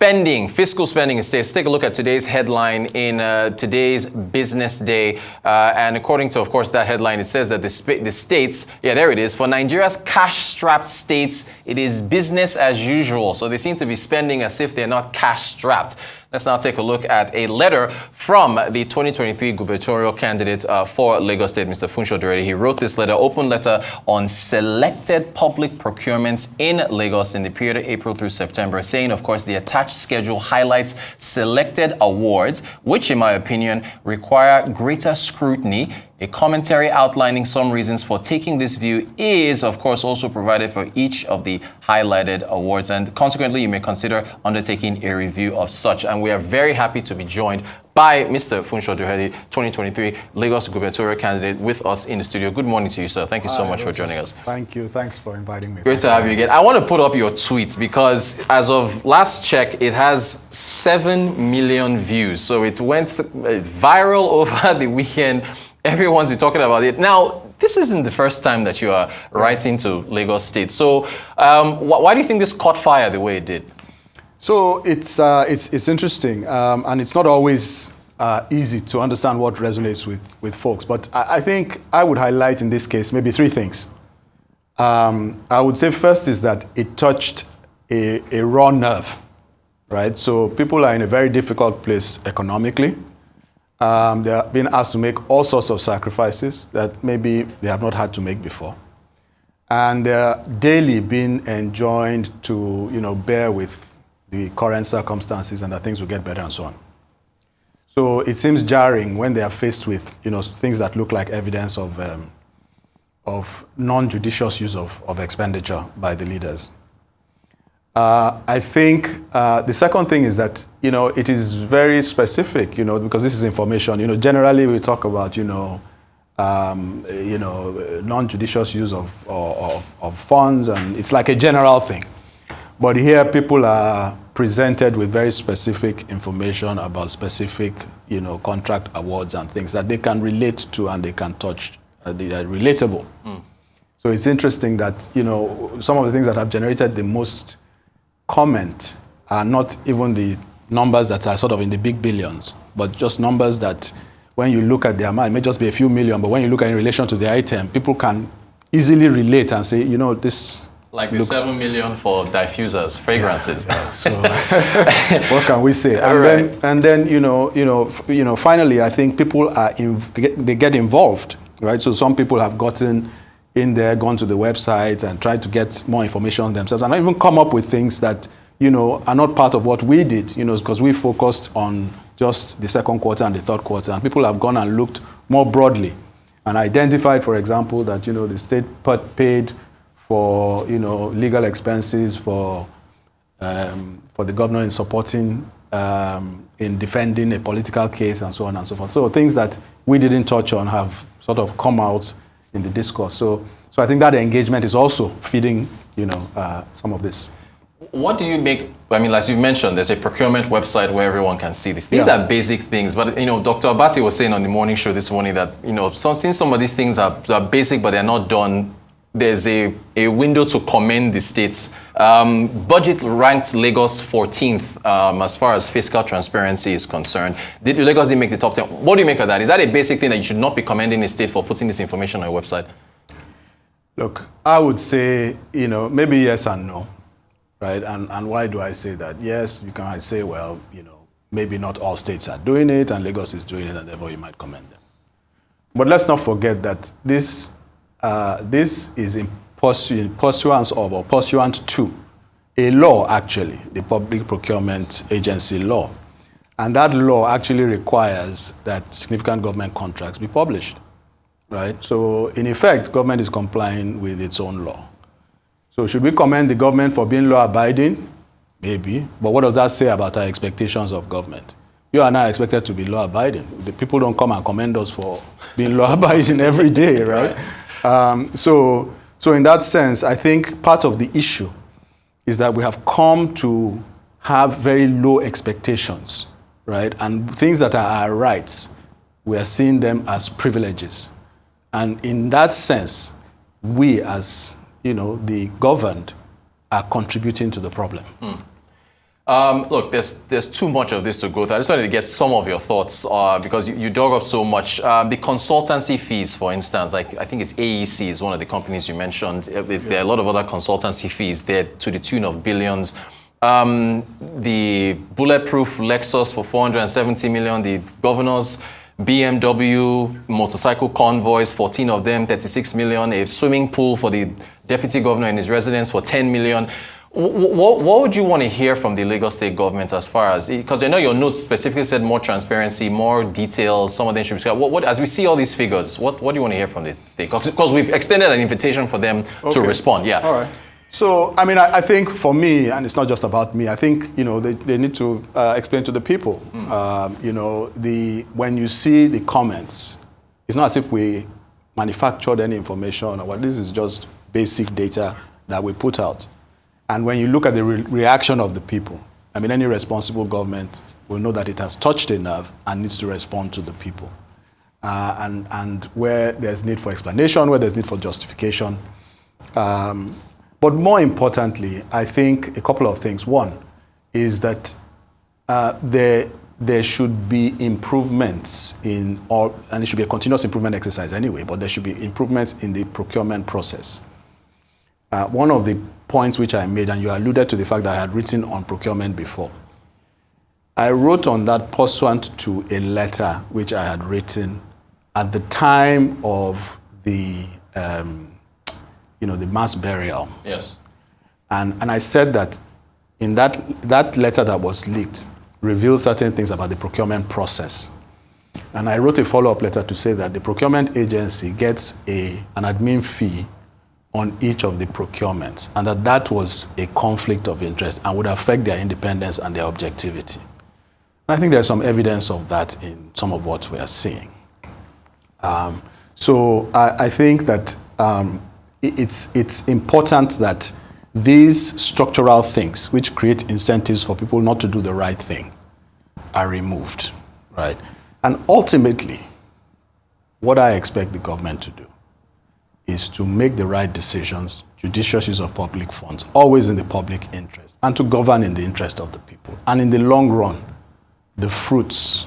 spending, fiscal spending in states. Take a look at today's headline in today's Business Day. And according to, of course, that headline, it says that the states, there it is, for Nigeria's cash-strapped states, it is business as usual. So they seem to be spending as if they're not cash-strapped. Let's now take a look at a letter from the 2023 gubernatorial candidate for Lagos State, Mr. Funso Doherty. He wrote this letter, open letter on selected public procurements in Lagos in the period of April through September, saying, of course, the attached schedule highlights selected awards, which, in my opinion, require greater scrutiny. A commentary outlining some reasons for taking this view is, of course, also provided for each of the highlighted awards. And consequently, you may consider undertaking a review of such. And we are very happy to be joined by Mr. Funso Doherty, 2023 Lagos gubernatorial candidate, with us in the studio. Good morning to you, sir. Thank you so much for joining us. Thank you. Thanks for inviting me. Great to have you again. I want to put up your tweets because as of last check, it has 7 million views. So it went viral over the weekend. Everyone's been talking about it. Now, this isn't the first time that you are writing to Lagos State. So why do you think this caught fire the way it did? So it's interesting, and it's not always easy to understand what resonates with folks. But I think I would highlight in this case maybe 3 things. I would say first is that it touched a raw nerve, right? So people are in a very difficult place economically. They are being asked to make all sorts of sacrifices that maybe they have not had to make before. And they're daily being enjoined to, bear with the current circumstances and that things will get better and so on. So it seems jarring when they are faced with, things that look like evidence of non-judicious use of expenditure by the leaders. I think the second thing is that, it is very specific, because this is information. Generally we talk about, non-judicious use of funds, and it's like a general thing. But here people are presented with very specific information about specific, contract awards and things that they can relate to and they can touch. They are relatable. So it's interesting that, some of the things that have generated the most comment are not even the numbers that are sort of in the big billions, but just numbers that when you look at the amount, it may just be a few million, but when you look at it in relation to the item, people can easily relate and say, this like the 7 million for diffusers, fragrances. Yeah. So what can we say? And then finally, I think people they get involved, right? So some people have gotten in there, gone to the website and tried to get more information themselves, and even come up with things that, are not part of what we did, because we focused on just the second quarter and the third quarter, and people have gone and looked more broadly and identified, for example, that, the state paid for, legal expenses for the governor in supporting, in defending a political case and so on and so forth. So things that we didn't touch on have sort of come out in the discourse. So I think that engagement is also feeding, some of this. What do you make? I mean, as you mentioned, there's a procurement website where everyone can see this. These are basic things, but Dr. Abati was saying on the morning show this morning that since some of these things are basic, but they're not done, there's a window to commend the states. Budget ranked Lagos 14th as far as fiscal transparency is concerned. Lagos didn't make the top 10. What do you make of that? Is that a basic thing that you should not be commending a state for putting this information on your website? Look, I would say, maybe yes and no, right? And why do I say that? Yes, you can say, well, maybe not all states are doing it and Lagos is doing it and therefore you might commend them. But let's not forget that this is in pursuance of or pursuant to a law, actually, the Public Procurement Agency law. And that law actually requires that significant government contracts be published, right? So in effect, government is complying with its own law. So should we commend the government for being law-abiding? Maybe. But what does that say about our expectations of government? You and I are expected to be law-abiding. The people don't come and commend us for being law-abiding every day, right? So in that sense, I think part of the issue is that we have come to have very low expectations, right? And things that are our rights, we are seeing them as privileges. And in that sense, we as, the governed are contributing to the problem. Look, there's too much of this to go through. I just wanted to get some of your thoughts because you dug up so much. The consultancy fees, for instance, like I think it's AEC is one of the companies you mentioned. There are a lot of other consultancy fees there to the tune of billions. The bulletproof Lexus for 470 million, the governors, BMW motorcycle convoys, 14 of them, 36 million, a swimming pool for the deputy governor in his residence for 10 million. What would you want to hear from the Lagos state government as far as, because I know your notes specifically said more transparency, more details, some of them should be, as we see all these figures, what do you want to hear from the state? Because we've extended an invitation for them to respond. Yeah. All right. So, I mean, I think for me, and it's not just about me, I think, they need to explain to the people, when you see the comments, it's not as if we manufactured any information or what, this is just basic data that we put out. And when you look at the reaction of the people, I mean, any responsible government will know that it has touched a nerve and needs to respond to the people. And where there's need for explanation, where there's need for justification. But more importantly, I think a couple of things. One is that there should be improvements in all, and it should be a continuous improvement exercise anyway, but there should be improvements in the procurement process. One of the points which I made, and you alluded to the fact that I had written on procurement before. I wrote on that pursuant to a letter which I had written at the time of the mass burial. Yes. And I said that in that letter that was leaked revealed certain things about the procurement process. And I wrote a follow-up letter to say that the procurement agency gets an admin fee on each of the procurements, and that was a conflict of interest and would affect their independence and their objectivity. And I think there's some evidence of that in some of what we are seeing. So I think that it's important that these structural things, which create incentives for people not to do the right thing, are removed, right? And ultimately, what I expect the government to do is to make the right decisions, judicious use of public funds, always in the public interest, and to govern in the interest of the people. And in the long run, the fruits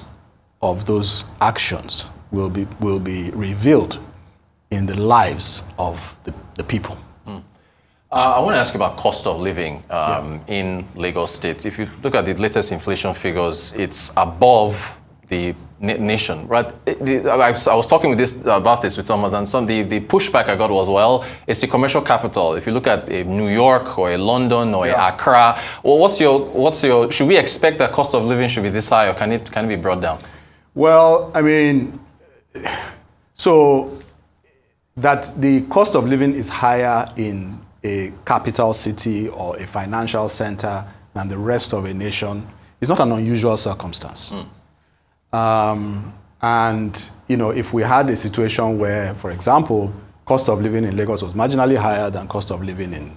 of those actions will be revealed in the lives of the people. I want to ask about cost of living in Lagos State. If you look at the latest inflation figures, it's above the nation, right? I was talking about this with someone, and the pushback I got was, well, it's the commercial capital. If you look at a New York or a London or a Accra, well, what's your? Should we expect that cost of living should be this high, or can it be brought down? Well, I mean, so that the cost of living is higher in a capital city or a financial center than the rest of a nation is not an unusual circumstance. And, if we had a situation where, for example, cost of living in Lagos was marginally higher than cost of living in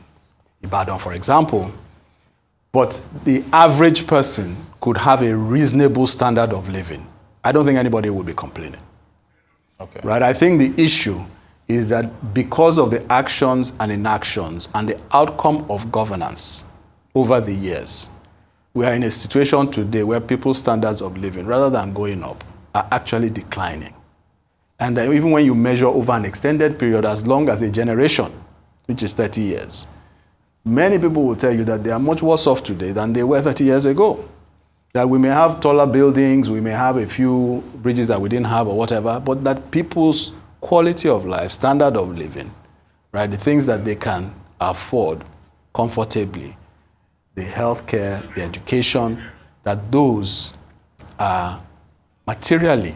Ibadan, for example, but the average person could have a reasonable standard of living, I don't think anybody would be complaining. Okay. Right? I think the issue is that because of the actions and inactions and the outcome of governance over the years, we are in a situation today where people's standards of living, rather than going up, are actually declining. And even when you measure over an extended period, as long as a generation, which is 30 years, many people will tell you that they are much worse off today than they were 30 years ago. That we may have taller buildings, we may have a few bridges that we didn't have or whatever, but that people's quality of life, standard of living, right, the things that they can afford comfortably, the healthcare, the education, that those are materially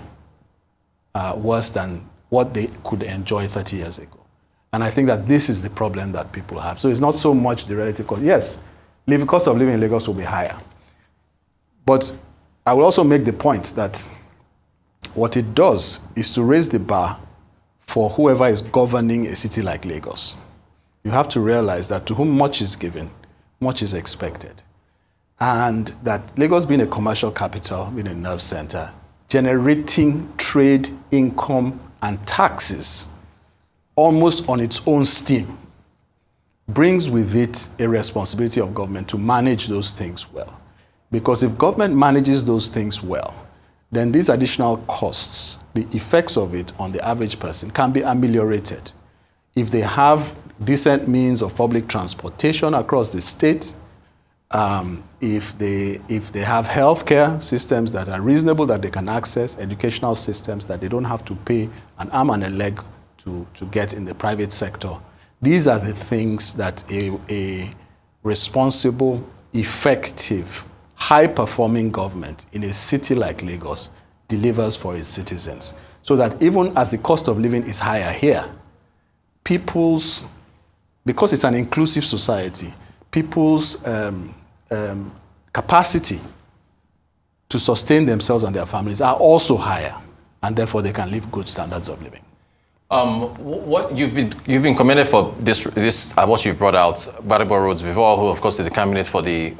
worse than what they could enjoy 30 years ago. And I think that this is the problem that people have. So it's not so much the relative cost. Yes, the cost of living in Lagos will be higher. But I will also make the point that what it does is to raise the bar for whoever is governing a city like Lagos. You have to realize that to whom much is given, much is expected. And that Lagos being a commercial capital, being a nerve center, generating trade, income, and taxes almost on its own steam, brings with it a responsibility of government to manage those things well. Because if government manages those things well, then these additional costs, the effects of it on the average person can be ameliorated. If they have decent means of public transportation across the state, if they have healthcare systems that are reasonable, that they can access, educational systems that they don't have to pay an arm and a leg to get in the private sector, these are the things that a responsible, effective, high-performing government in a city like Lagos delivers for its citizens. So that even as the cost of living is higher here, because it's an inclusive society, people's capacity to sustain themselves and their families are also higher, and therefore they can live good standards of living. What you've been commended for this what you've brought out, Gbadebo Rhodes before, who of course is the candidate for the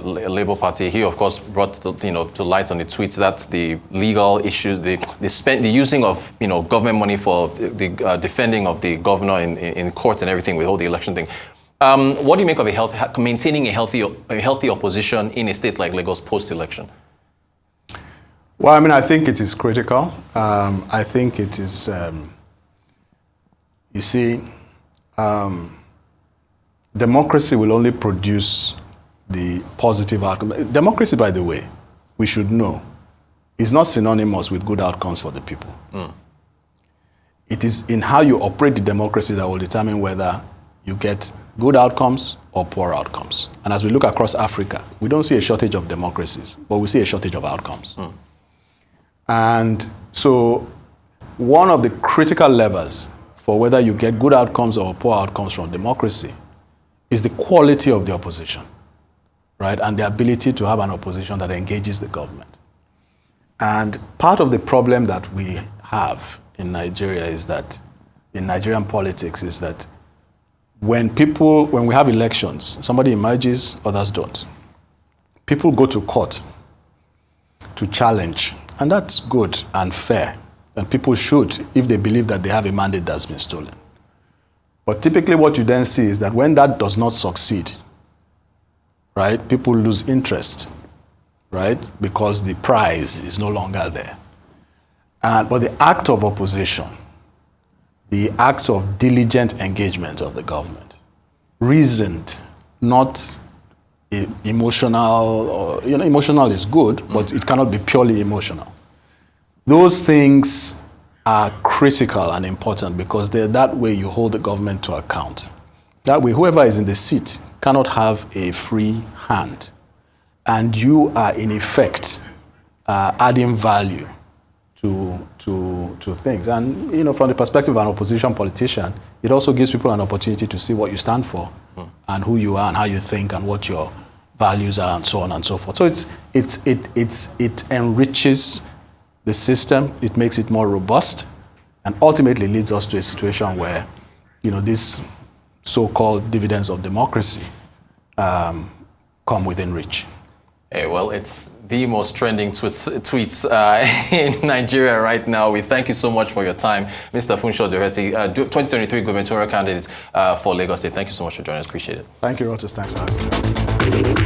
Labour Party. He of course brought to light on the tweets that the legal issues, the using of government money for the defending of the governor in court and everything with all the election thing. What do you make of maintaining a healthy opposition in a state like Lagos post-election? Well, I mean, I think it is critical. I think it is. You see, democracy will only produce the positive outcome. Democracy, by the way, we should know, is not synonymous with good outcomes for the people. It is in how you operate the democracy that will determine whether you get good outcomes or poor outcomes. And as we look across Africa, we don't see a shortage of democracies, but we see a shortage of outcomes. And so one of the critical levers for whether you get good outcomes or poor outcomes from democracy is the quality of the opposition, right? And the ability to have an opposition that engages the government. And part of the problem that we have in Nigeria is that, in Nigerian politics, is that when we have elections, somebody emerges, others don't. People go to court to challenge, and that's good and fair. And people should, if they believe that they have a mandate that's been stolen. But typically what you then see is that when that does not succeed, right, people lose interest, right, because the prize is no longer there. But the act of opposition, the act of diligent engagement of the government, reasoned, not emotional, or, emotional is good, but it cannot be purely emotional. Those things are critical and important because that way you hold the government to account. That way, whoever is in the seat cannot have a free hand. And you are, in effect, adding value to things. And, from the perspective of an opposition politician, it also gives people an opportunity to see what you stand for and who you are and how you think and what your values are and so on and so forth. So it enriches the system, it makes it more robust, and ultimately leads us to a situation where, these so-called dividends of democracy come within reach. Hey, well, it's the most trending tweets in Nigeria right now. We thank you so much for your time, Mr. Funso Doherty, 2023 gubernatorial candidate for Lagos State. Thank you so much for joining us. Appreciate it. Thank you, Rotus. Thanks for having me.